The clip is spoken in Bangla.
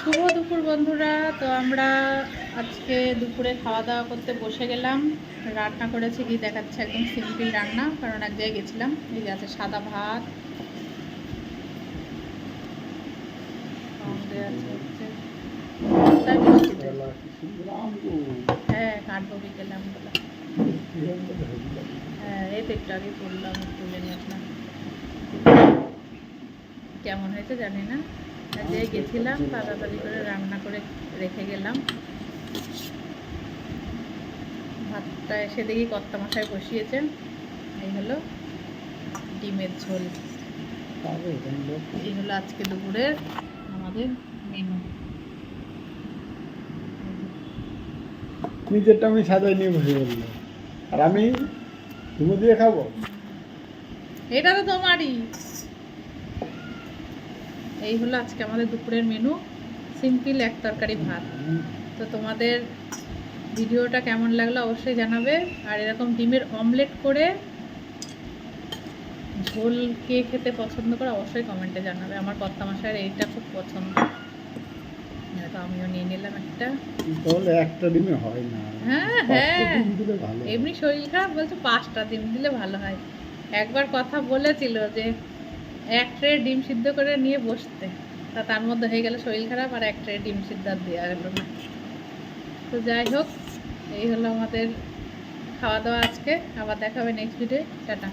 শুভ দুপুর বন্ধুরা। তো আমরা আজকে দুপুরে খাওয়া দাওয়া করতে বসে গেলাম। রান্না করেছি কি দেখাচ্ছে, একদম সিম্পল রান্না, কারণ এক জায়গায় গেছিলাম। এই যে আছে সাদা ভাত, সঙ্গে আছে হচ্ছে হ্যাঁ কাটবো বিকেলে আমগুলো। হ্যাঁ এই তো একটু আগে করলাম, তুলে নিয়ে আসলাম। কেমন হয়েছে জানি না, যে গেছিলাম তাড়াতাড়ি করে রান্না করে রেখে গেলাম। ভাতটা এসে দেখি কর্তা মশাই বসিয়েছেন। এই হলো ডিমের ঝোল। এই হলো আজকে দুপুরের আমাদের মেনু। নিজেরটা আমি সাজাই নিয়ে বসে বললাম, আর আমি ধুমো দিয়ে খাবো। এটা তো তোমারই। এই হলো আজকে আমাদের দুপুরের মেনু, সিম্পল এক তরকারি ভাত। তো তোমাদের ভিডিওটা কেমন লাগলো অবশ্যই জানাবে। আর এরকম ডিমের অমলেট করে ঝোল কে খেতে পছন্দ করে অবশ্যই কমেন্টে জানাবে। আমার কর্তা মশাইয়ের এইটা খুব পছন্দ। তো আমিও নিয়ে নিলাম একটা। তাহলে একটা ডিমে হয় না। হ্যাঁ হ্যাঁ, এমনি শরীর খারাপ বলছে 5টা ডিম দিলে ভালো হয়। একবার কথা বলেছিল যে এক ট্রে ডিম সিদ্ধ করে নিয়ে বসতে, তা তার মধ্যে হয়ে গেল শরীর খারাপ, আর এক ট্রে ডিম সিদ্ধ আর দেওয়া গেল না। তো যাই হোক, এই হলো আমাদের খাওয়া দাওয়া আজকে। আবার দেখা হবে নেক্সট ভিডিও। টাটা।